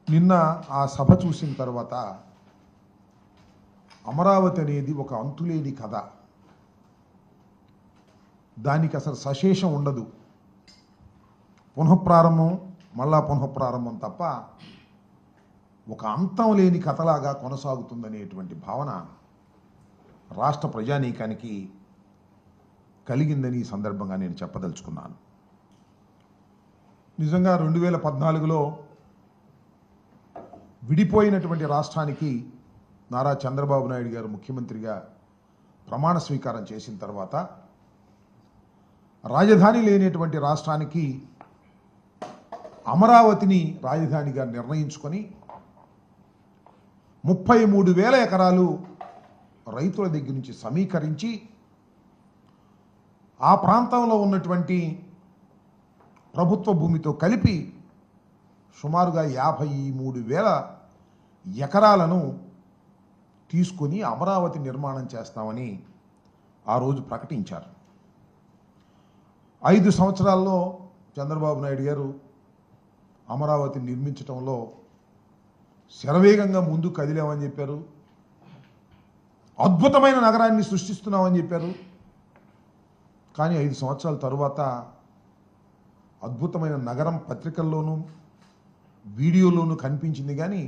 నిన్న ఆ సభ చూసిన తర్వాత అమరావతి అనేది ఒక అంతులేని కథ. దానికి అసలు సశేషం ఉండదు. పునఃప్రారంభం మళ్ళా పునఃప్రారంభం తప్ప ఒక అంతం లేని కథలాగా కొనసాగుతుందనేటువంటి భావన రాష్ట్ర ప్రజానీకానికి కలిగిందని ఈ సందర్భంగా నేను చెప్పదలుచుకున్నాను. నిజంగా 2014లో విడిపోయినటువంటి రాష్ట్రానికి నారా చంద్రబాబు నాయుడు గారు ముఖ్యమంత్రిగా ప్రమాణ స్వీకారం చేసిన తర్వాత రాజధాని లేనటువంటి రాష్ట్రానికి అమరావతిని రాజధానిగా నిర్ణయించుకొని 33,000 ఎకరాలు రైతుల దగ్గర నుంచి సమీకరించి ఆ ప్రాంతంలో ఉన్నటువంటి ప్రభుత్వ భూమితో కలిపి సుమారుగా 53,000 ఎకరాలను తీసుకొని అమరావతి నిర్మాణం చేస్తామని ఆ రోజు ప్రకటించారు. 5 సంవత్సరాల్లో చంద్రబాబు నాయుడు గారు అమరావతి నిర్మించడంలో శరవేగంగా ముందు కదిలామని చెప్పారు. అద్భుతమైన నగరాన్ని సృష్టిస్తున్నామని చెప్పారు. కానీ 5 సంవత్సరాల తరువాత అద్భుతమైన నగరం పత్రికల్లోనూ వీడియోలోనూ కనిపించింది, కానీ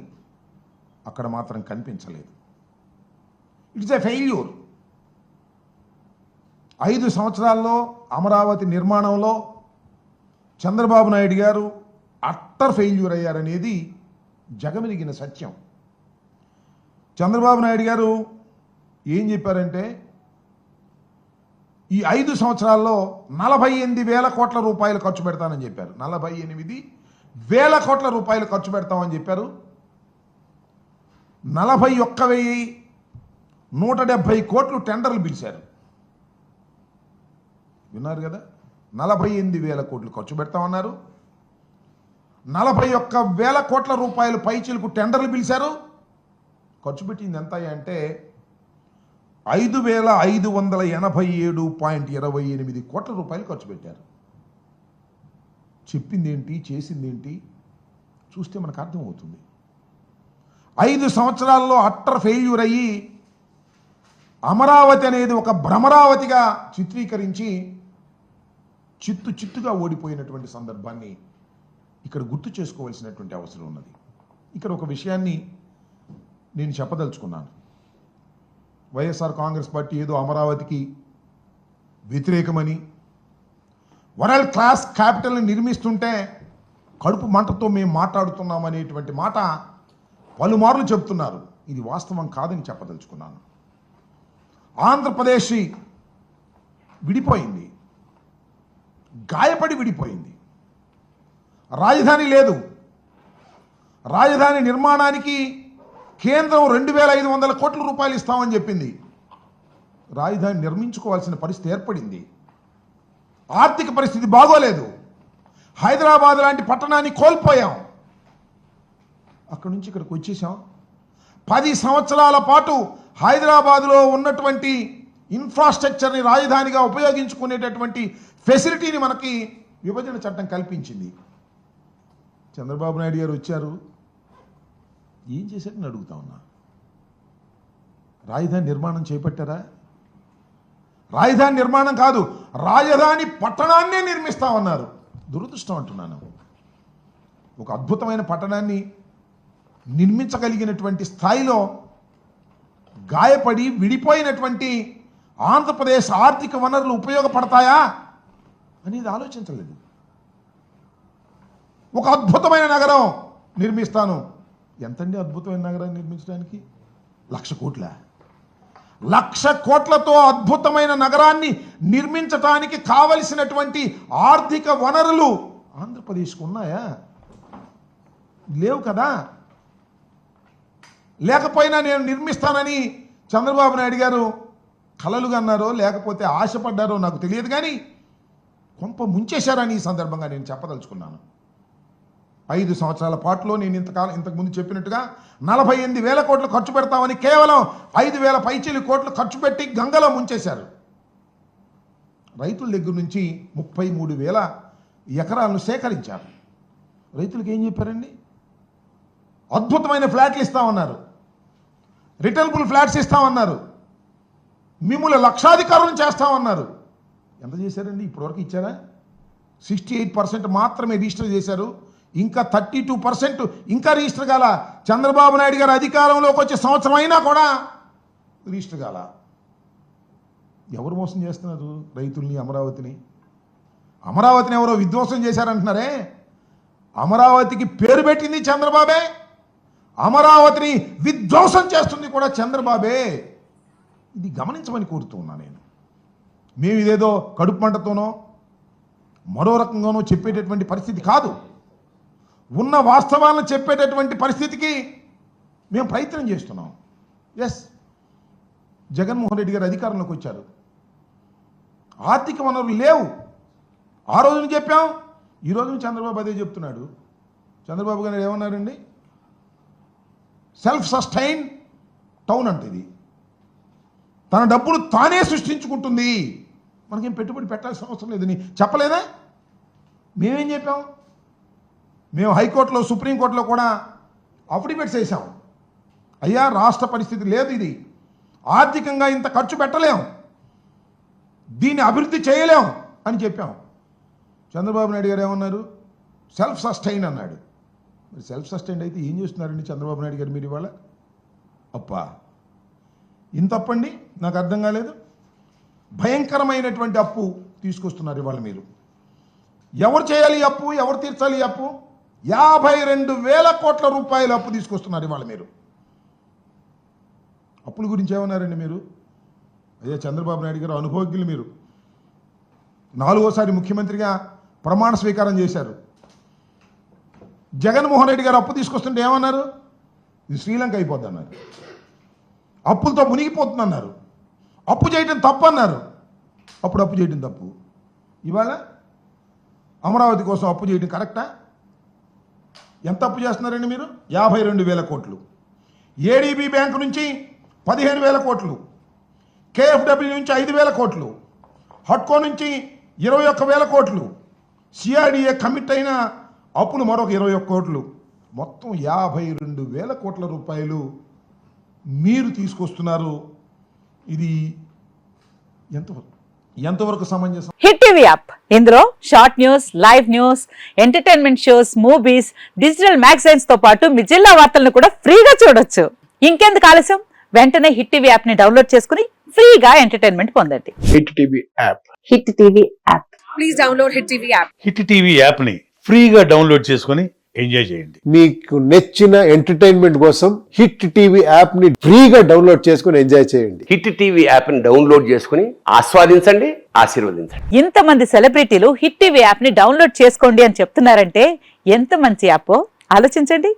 అక్కడ మాత్రం కనిపించలేదు. It's a failure. 5 సంవత్సరాల్లో అమరావతి నిర్మాణంలో చంద్రబాబు నాయుడు గారు అట్టర్ ఫెయిల్యూర్ అయ్యారనేది జగమెరిగిన సత్యం. చంద్రబాబు నాయుడు గారు ఏం చెప్పారంటే, ఈ 5 సంవత్సరాల్లో 48,000 కోట్ల రూపాయలు ఖర్చు పెడతానని చెప్పారు. 48,000 కోట్ల రూపాయలు ఖర్చు పెడతామని చెప్పారు. 41,170 కోట్లు టెండర్లు పిలిచారు. విన్నారు కదా, 48,000 కోట్లు ఖర్చు పెడతామన్నారు. 41,000 కోట్ల రూపాయలు పైచీలకు టెండర్లు పిలిచారు. ఖర్చు పెట్టింది ఎంత అంటే 5,587.28 కోట్ల రూపాయలు ఖర్చు పెట్టారు. చెప్పింది ఏంటి, చేసింది ఏంటి చూస్తే మనకు అర్థమవుతుంది. 5 సంవత్సరాల్లో అట్టర్ ఫెయిల్యూర్ అయ్యి అమరావతి అనేది ఒక భ్రమరావతిగా చిత్రీకరించి చిత్తుగా ఓడిపోయినటువంటి సందర్భాన్ని ఇక్కడ గుర్తు చేసుకోవాల్సినటువంటి అవసరం ఉన్నది. ఇక్కడ ఒక విషయాన్ని నేను చెప్పదలుచుకున్నాను. వైఎస్ఆర్ కాంగ్రెస్ పార్టీ ఏదో అమరావతికి వ్యతిరేకమని, వరల్డ్ క్లాస్ క్యాపిటల్ని నిర్మిస్తుంటే కడుపు మంటతో మేము మాట్లాడుతున్నామనేటువంటి మాట పలుమార్లు చెప్తున్నారు. ఇది వాస్తవం కాదని చెప్పదలుచుకున్నాను. ఆంధ్రప్రదేశ్ విడిపోయింది, గాయపడి విడిపోయింది. రాజధాని లేదు. రాజధాని నిర్మాణానికి కేంద్రం 2,500 కోట్ల రూపాయలు ఇస్తామని చెప్పింది. రాజధాని నిర్మించుకోవాల్సిన పరిస్థితి ఏర్పడింది. ఆర్థిక పరిస్థితి బాగోలేదు. హైదరాబాద్ లాంటి పట్టణాన్ని కోల్పోయాం. అక్కడి నుంచి ఇక్కడికి వచ్చేసాం. 10 సంవత్సరాల పాటు హైదరాబాద్లో ఉన్నటువంటి ఇన్ఫ్రాస్ట్రక్చర్ని రాజధానిగా ఉపయోగించుకునేటటువంటి ఫెసిలిటీని మనకి విభజన చట్టం కల్పించింది. చంద్రబాబు నాయుడు గారు వచ్చారు, ఏం చేశారని అడుగుతా ఉన్నా. రాజధాని నిర్మాణం చేపట్టారా? రాజధాని నిర్మాణం కాదు, రాజధాని పట్టణాన్నే నిర్మిస్తామన్నారు. దురదృష్టం అంటున్నాను. ఒక అద్భుతమైన పట్టణాన్ని నిర్మించగలిగినటువంటి స్థాయిలో గాయపడి విడిపోయినటువంటి ఆంధ్రప్రదేశ్ ఆర్థిక వనరులు ఉపయోగపడతాయా అనేది ఆలోచించలేదు. ఒక అద్భుతమైన నగరం నిర్మిస్తాను. ఎంతండి అద్భుతమైన నగరాన్ని నిర్మించడానికి? 1,00,000 కోట్ల. 1,00,000 కోట్లతో అద్భుతమైన నగరాన్ని నిర్మించడానికి కావలసినటువంటి ఆర్థిక వనరులు ఆంధ్రప్రదేశ్కు ఉన్నాయా? లేవు కదా. లేకపోయినా నేను నిర్మిస్తానని చంద్రబాబు నాయుడు గారు కలలుగా అన్నారో లేకపోతే ఆశపడ్డారో నాకు తెలియదు, కానీ కొంప ముంచేశారని ఈ సందర్భంగా నేను చెప్పదలుచుకున్నాను. 5 సంవత్సరాల పాటులో నేను ఇంతకుముందు చెప్పినట్టుగా 48,000 కోట్లు ఖర్చు పెడతామని కేవలం 5,000 పైచీలు కోట్లు ఖర్చు పెట్టి గంగలో ముంచేశారు. రైతుల దగ్గర నుంచి 33,000 ఎకరాలను సేకరించారు. రైతులకు ఏం చెప్పారండి? అద్భుతమైన ఫ్లాట్లు ఇస్తామన్నారు, రిటర్నబుల్ ఫ్లాట్స్ ఇస్తామన్నారు, మిమ్మల్ని లక్షాధికారులను చేస్తామన్నారు. ఎంత చేశారండి? ఇప్పటివరకు ఇచ్చారా? 68% మాత్రమే రిజిస్టర్ చేశారు. ఇంకా 32% ఇంకా రిజిస్టర్ కాల. చంద్రబాబు నాయుడు గారు అధికారంలోకి వచ్చే సంవత్సరం అయినా కూడా రిజిస్టర్ కాల. ఎవరు మోసం చేస్తున్నారు? రైతుల్ని, అమరావతిని. అమరావతిని ఎవరో విధ్వంసం చేశారంటున్నారే. అమరావతికి పేరు పెట్టింది చంద్రబాబే, అమరావతిని విధ్వంసం చేస్తుంది కూడా చంద్రబాబే. ఇది గమనించమని కోరుతూ ఉన్నా నేను. మేము ఇదేదో కడుపు మంటతోనో మరో రకంగానో చెప్పేటటువంటి పరిస్థితి కాదు. ఉన్న వాస్తవాలను చెప్పేటటువంటి పరిస్థితికి మేము ప్రయత్నం చేస్తున్నాం. ఎస్, జగన్మోహన్ రెడ్డి గారు అధికారంలోకి వచ్చారు, ఆర్థిక వనరులు లేవు. ఆ రోజున చెప్పాం, ఈ రోజున చంద్రబాబు అదే చెప్తున్నాడు. చంద్రబాబు గారు ఏమన్నారండి? సెల్ఫ్ సస్టైన్ టౌన్ అంటే ఇది తన డబ్బులు తానే సృష్టించుకుంటుంది, మనకేం పెట్టుబడి పెట్టాల్సిన అవసరం లేదని చెప్పలేదా? మేమేం చెప్పాం? మేము హైకోర్టులో, సుప్రీంకోర్టులో కూడా అఫిడవిట్స్ వేసాం. అయ్యా, రాష్ట్ర పరిస్థితి లేదు, ఇది ఆర్థికంగా ఇంత ఖర్చు పెట్టలేం, దీన్ని అభివృద్ధి చేయలేం అని చెప్పాం. చంద్రబాబు నాయుడు గారు ఏమన్నారు? సెల్ఫ్ సస్టైన్ అన్నాడు. మరి సెల్ఫ్ సస్టైన్ అయితే ఏం చేస్తున్నారండి చంద్రబాబు నాయుడు గారు మీరు ఇవాళ? అప్పా, ఇంత అప్పండి, నాకు అర్థం కాలేదు. భయంకరమైనటువంటి అప్పు తీసుకొస్తున్నారు ఇవాళ మీరు. ఎవరు చేయాలి అప్పు? ఎవరు తీర్చాలి అప్పు? 52,000 కోట్ల రూపాయల అప్పు తీసుకొస్తున్నారు ఇవాళ మీరు. అప్పుల గురించి ఏమన్నారండి మీరు? అదే చంద్రబాబు నాయుడు గారు అనుభవజ్ఞులు మీరు. 4వసారి ముఖ్యమంత్రిగా ప్రమాణ స్వీకారం చేశారు. జగన్మోహన్ రెడ్డి గారు అప్పు తీసుకొస్తుంటే ఏమన్నారు? ఇది శ్రీలంక అయిపోద్ది అన్నారు, అప్పులతో మునిగిపోతుందన్నారు, అప్పు చేయటం తప్పు అన్నారు. అప్పుడు అప్పు చేయటం తప్పు, ఇవాళ అమరావతి కోసం అప్పు చేయటం కరెక్టా? ఎంత అప్పు చేస్తున్నారండి మీరు? 52,000 కోట్లు. ఏడీబీ బ్యాంకు నుంచి 15,000 కోట్లు, కేఎఫ్డబ్ల్యూ నుంచి 5,000 కోట్లు, హట్కో నుంచి 21,000 కోట్లు, సిఆర్డీఏ కమిట్ అయిన అప్పులు మరొక 21 కోట్లు, మొత్తం 52,000 కోట్ల రూపాయలు మీరు తీసుకొస్తున్నారు. ఇది ఎంతవరకు సమంజసం? హిట్ టీవీ యాప్, ఇందులో short news, live news, entertainment shows, movies, digital magazines తో పాటు మీ జిల్లా వార్తలను కూడా ఫ్రీగా చూడొచ్చు. ఇంకెందుకు ఆలస్యం? వెంటనే హిట్ టీవీ యాప్ ని డౌన్లోడ్ చేసుకుని ఫ్రీగా ఎంటర్టైన్మెంట్ పొందండి. Hit TV app. Hit TV app. Please download hit TV app. Hit TV app ని ఫ్రీగా డౌన్లోడ్ చేసుకుని ఎంజాయ్ చేయండి. మీకు నచ్చిన ఎంటర్టైన్మెంట్ కోసం హిట్ టీవీ యాప్ ని ఫ్రీగా డౌన్లోడ్ చేసుకుని ఎంజాయ్ చేయండి. హిట్ టీవీ యాప్ ని డౌన్లోడ్ చేసుకుని ఆస్వాదించండి, ఆశీర్వదించండి. ఇంతమంది సెలబ్రిటీలు హిట్ టీవీ యాప్ ని డౌన్లోడ్ చేసుకోండి అని చెప్తున్నారంటే ఎంత మంచి యాప్ ఆలోచించండి.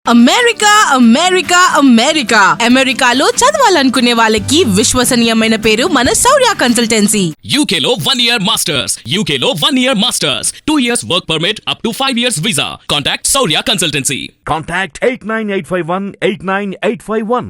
అమెరికా అమెరికా అమెరికా అమెరికాలో చదవాలనుకునే వాళ్ళకి విశ్వసనీయమైన పేరు మన శౌర్య కన్సల్టెన్సీ. UK లో 1 year masters, UK లో 1 year masters, 2 years work permit up to 5 years visa. Contact Saurya Consultancy. Contact 89851 89851.